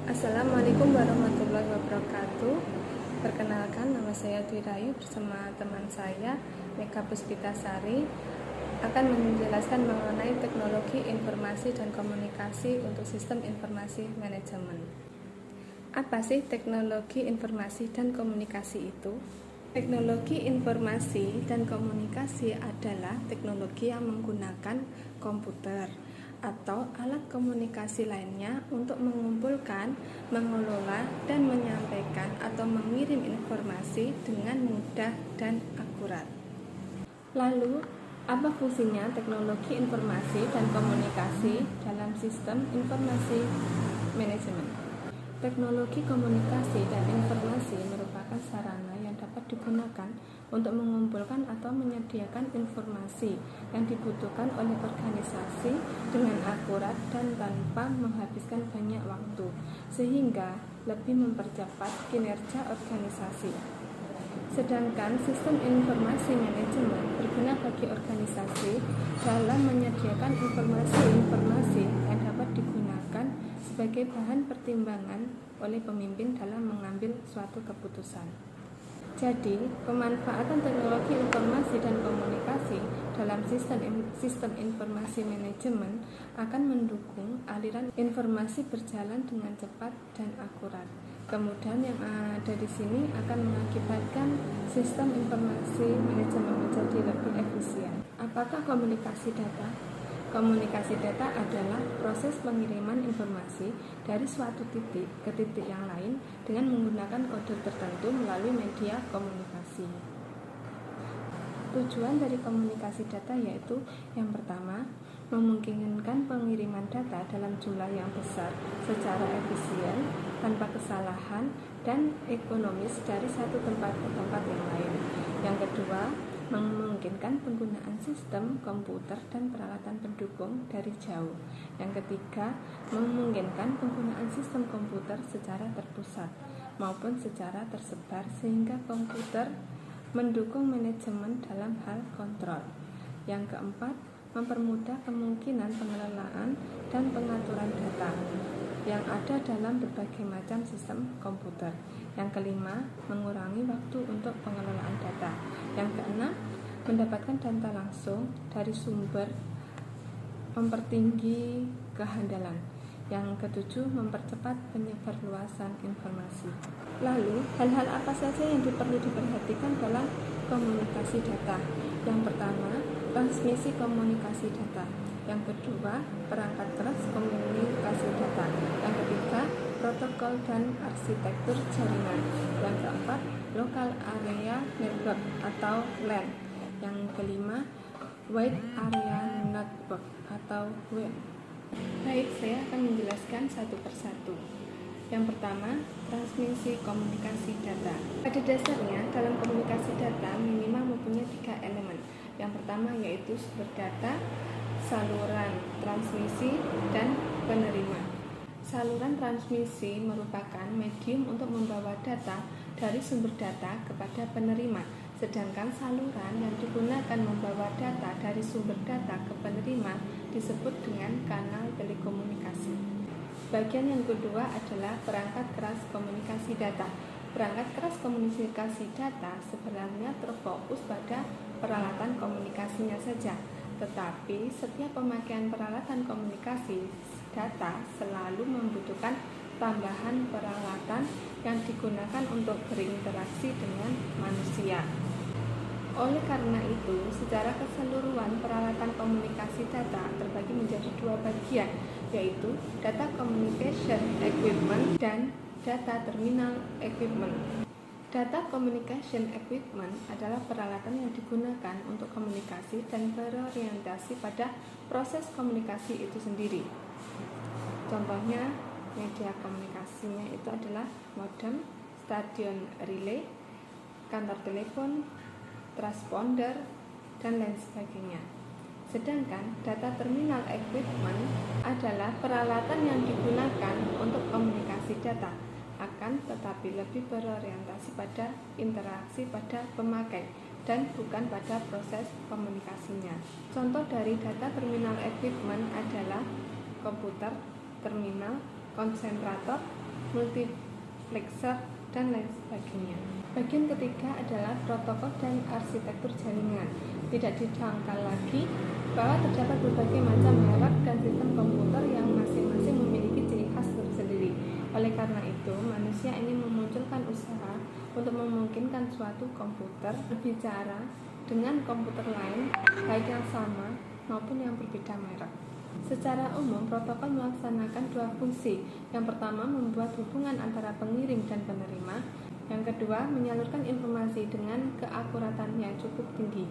Assalamualaikum warahmatullahi wabarakatuh. Perkenalkan, nama saya Dwi Rayu bersama teman saya Mega Puspitasari akan menjelaskan mengenai teknologi informasi dan komunikasi untuk sistem informasi manajemen. Apa sih teknologi informasi dan komunikasi itu? Teknologi informasi dan komunikasi adalah teknologi yang menggunakan komputer atau alat komunikasi lainnya untuk mengumpulkan, mengelola, dan menyampaikan atau mengirim informasi dengan mudah dan akurat. Lalu, apa fungsinya teknologi informasi dan komunikasi dalam sistem informasi manajemen? Teknologi komunikasi dan informasi merupakan sarana yang dapat digunakan untuk mengumpulkan atau menyediakan informasi yang dibutuhkan oleh organisasi dengan akurat dan tanpa menghabiskan banyak waktu, sehingga lebih mempercepat kinerja organisasi. Sedangkan sistem informasi manajemen berguna bagi organisasi dalam menyediakan informasi-informasi yang dapat digunakan sebagai bahan pertimbangan oleh pemimpin dalam mengambil suatu keputusan. Jadi, pemanfaatan teknologi informasi dan komunikasi dalam sistem informasi manajemen akan mendukung aliran informasi berjalan dengan cepat dan akurat. Kemudian yang ada di sini akan mengakibatkan sistem informasi manajemen menjadi lebih efisien. Apakah komunikasi data? Komunikasi data adalah proses pengiriman informasi dari suatu titik ke titik yang lain dengan menggunakan kode tertentu melalui media komunikasi. Tujuan dari komunikasi data yaitu yang pertama, memungkinkan pengiriman data dalam jumlah yang besar secara efisien, tanpa kesalahan, dan ekonomis dari satu tempat ke tempat yang lain. Yang kedua, memungkinkan penggunaan sistem komputer dan peralatan pendukung dari jauh. Yang ketiga, memungkinkan penggunaan sistem komputer secara terpusat maupun secara tersebar sehingga komputer mendukung manajemen dalam hal kontrol. Yang keempat, mempermudah kemungkinan pengelolaan dan pengaturan data yang ada dalam berbagai macam sistem komputer. Yang kelima, mengurangi waktu untuk pengelolaan data. Yang keenam, mendapatkan data langsung dari sumber, mempertinggi kehandalan. Yang ketujuh, mempercepat penyebarluasan informasi. Lalu, hal-hal apa saja yang perlu diperhatikan dalam komunikasi data? Yang pertama, transmisi komunikasi data. Yang kedua, perangkat keras komunikasi data. Yang ketiga, protokol dan arsitektur jaringan. Yang keempat, local area network atau LAN. Yang kelima, wide area network atau WAN. Baik, saya akan menjelaskan satu persatu. Yang pertama, transmisi komunikasi data. Pada dasarnya, dalam komunikasi data minimal mempunyai 3 elemen. Yang pertama yaitu sumber data, saluran transmisi, dan penerima. Saluran transmisi merupakan medium untuk membawa data dari sumber data kepada penerima, sedangkan saluran yang digunakan membawa data dari sumber data ke penerima disebut dengan kanal telekomunikasi. Bagian yang kedua adalah perangkat keras komunikasi data. Perangkat keras komunikasi data sebenarnya terfokus pada peralatan komunikasinya saja, tetapi setiap pemakaian peralatan komunikasi data selalu membutuhkan tambahan peralatan yang digunakan untuk berinteraksi dengan manusia. Oleh karena itu, secara keseluruhan peralatan komunikasi data terbagi menjadi 2 bagian, yaitu data communication equipment dan data terminal equipment. Data communication equipment adalah peralatan yang digunakan untuk komunikasi dan berorientasi pada proses komunikasi itu sendiri. Contohnya, media komunikasinya itu adalah modem, stasiun relay, kantor telepon, transponder, dan lain sebagainya. Sedangkan data terminal equipment adalah peralatan yang digunakan untuk komunikasi data, akan tetapi lebih berorientasi pada interaksi pada pemakai dan bukan pada proses komunikasinya. Contoh dari data terminal equipment adalah komputer, terminal, konsentrator, multiplexer, dan lain sebagainya. Bagian ketiga adalah protokol dan arsitektur jaringan. Tidak didangkal lagi bahwa terdapat berbagai macam merek dan sistem komputer yang masing-masing memiliki ciri khas tersendiri. Oleh karena itu, manusia ingin memunculkan usaha untuk memungkinkan suatu komputer berbicara dengan komputer lain, baik yang sama maupun yang berbeda merek. Secara umum, protokol melaksanakan dua fungsi. Yang pertama, membuat hubungan antara pengirim dan penerima. Yang kedua, menyalurkan informasi dengan keakuratan yang cukup tinggi.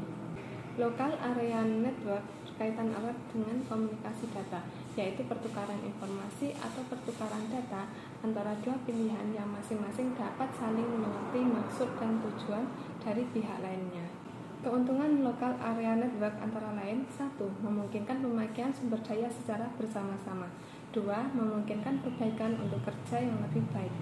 Local Area Network berkaitan erat dengan komunikasi data, yaitu pertukaran informasi atau pertukaran data antara dua pilihan yang masing-masing dapat saling mengerti maksud dan tujuan dari pihak lainnya. Keuntungan Local Area Network antara lain: 1. Memungkinkan pemakaian sumber daya secara bersama-sama. 2. Memungkinkan perbaikan untuk kerja yang lebih baik.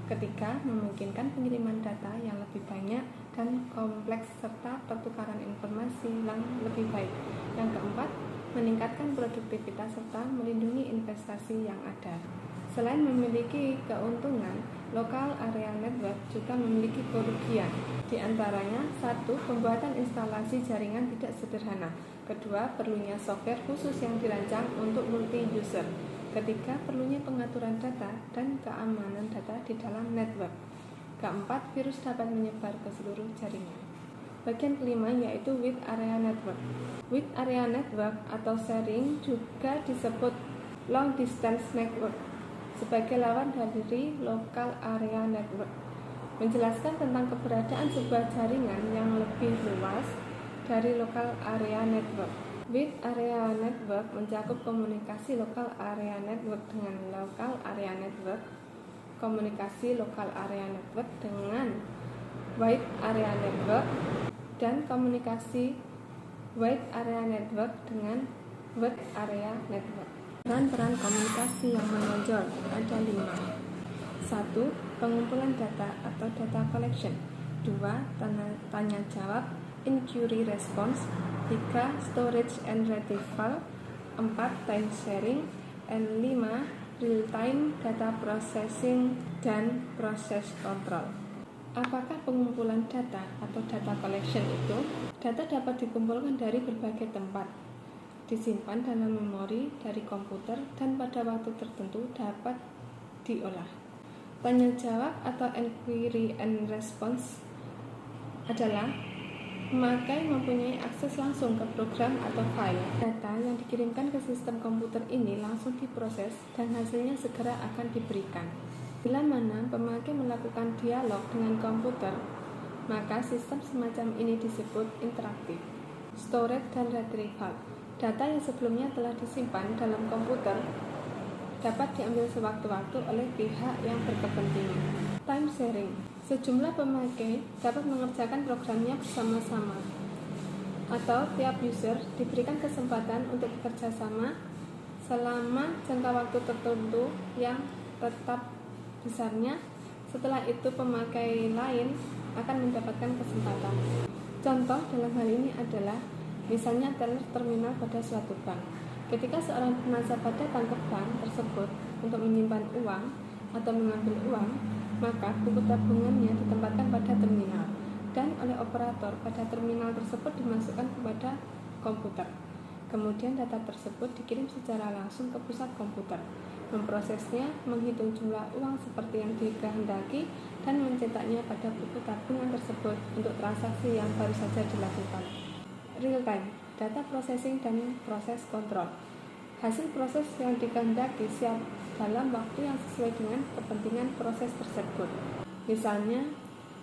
Ketiga, memungkinkan pengiriman data yang lebih banyak dan kompleks serta pertukaran informasi yang lebih baik. Yang keempat, meningkatkan produktivitas serta melindungi investasi yang ada. Selain memiliki keuntungan, Local Area Network juga memiliki kerugian. Di antaranya, 1. Pembuatan instalasi jaringan tidak sederhana. Kedua, perlunya software khusus yang dirancang untuk multi-user. Ketiga, perlunya pengaturan data dan keamanan data di dalam network. Keempat, virus dapat menyebar ke seluruh jaringan. Bagian kelima yaitu Wide Area Network. Wide Area Network atau sharing juga disebut Long Distance Network sebagai lawan dari Local Area Network. Menjelaskan tentang keberadaan sebuah jaringan yang lebih luas dari Local Area Network. Wide Area Network mencakup komunikasi Local Area Network dengan Local Area Network, komunikasi Local Area Network dengan Wide Area Network, dan komunikasi Wide Area Network dengan Wide Area Network. Peran-peran komunikasi yang menonjol ada 5. 1. Pengumpulan data atau data collection. 2. Tanya jawab, inquiry response. 3. Storage and retrieval. 4. Time sharing. And 5. Real-time data processing dan process control. Apakah pengumpulan data atau data collection itu? Data dapat dikumpulkan dari berbagai tempat, disimpan dalam memori dari komputer, dan pada waktu tertentu dapat diolah. Tanya jawab atau inquiry and response adalah pemakai mempunyai akses langsung ke program atau file. Data yang dikirimkan ke sistem komputer ini langsung diproses dan hasilnya segera akan diberikan. Bila mana pemakai melakukan dialog dengan komputer, maka sistem semacam ini disebut interaktif. Storage dan retrieval. Data yang sebelumnya telah disimpan dalam komputer dapat diambil sewaktu-waktu oleh pihak yang berkepentingan. Time sharing. Sejumlah pemakai dapat mengerjakan programnya bersama-sama, atau tiap user diberikan kesempatan untuk bekerja sama selama jangka waktu tertentu yang tetap besarnya. Setelah itu pemakai lain akan mendapatkan kesempatan. Contoh dalam hal ini adalah misalnya teller terminal pada suatu bank. Ketika seorang nasabah datang ke bank tersebut untuk menyimpan uang atau mengambil uang, maka buku tabungannya ditempatkan pada terminal dan oleh operator pada terminal tersebut dimasukkan kepada komputer. Kemudian data tersebut dikirim secara langsung ke pusat komputer, memprosesnya, menghitung jumlah uang seperti yang dikehendaki, dan mencetaknya pada buku tabungan tersebut untuk transaksi yang baru saja dilakukan. Real time, data processing dan proses kontrol. Hasil proses yang dikehendaki siap dalam waktu yang sesuai dengan kepentingan proses tersebut. Misalnya,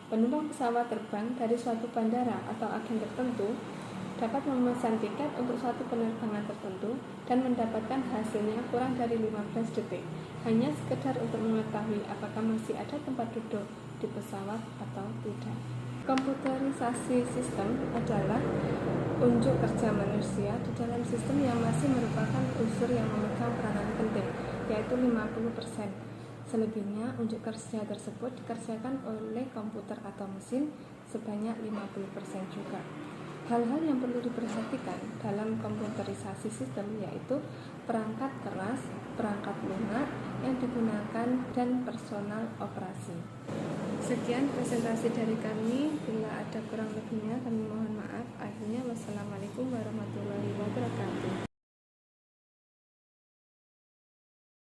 penumpang pesawat terbang dari suatu bandara atau agen tertentu dapat memesan tiket untuk suatu penerbangan tertentu dan mendapatkan hasilnya kurang dari 15 detik, hanya sekedar untuk mengetahui apakah masih ada tempat duduk di pesawat atau tidak. Komputerisasi sistem adalah unjuk kerja manusia di dalam sistem yang masih merupakan unsur yang memegang peranan penting, yaitu 50%. Selebihnya, unjuk kerja tersebut dikerjakan oleh komputer atau mesin sebanyak 50% juga. Hal-hal yang perlu diperhatikan dalam komputerisasi sistem yaitu perangkat keras, perangkat lunak, yang digunakan dan personal operasi. Sekian presentasi dari kami. Bila ada kurang lebihnya kami mohon maaf. Akhirnya wassalamualaikum warahmatullahi wabarakatuh.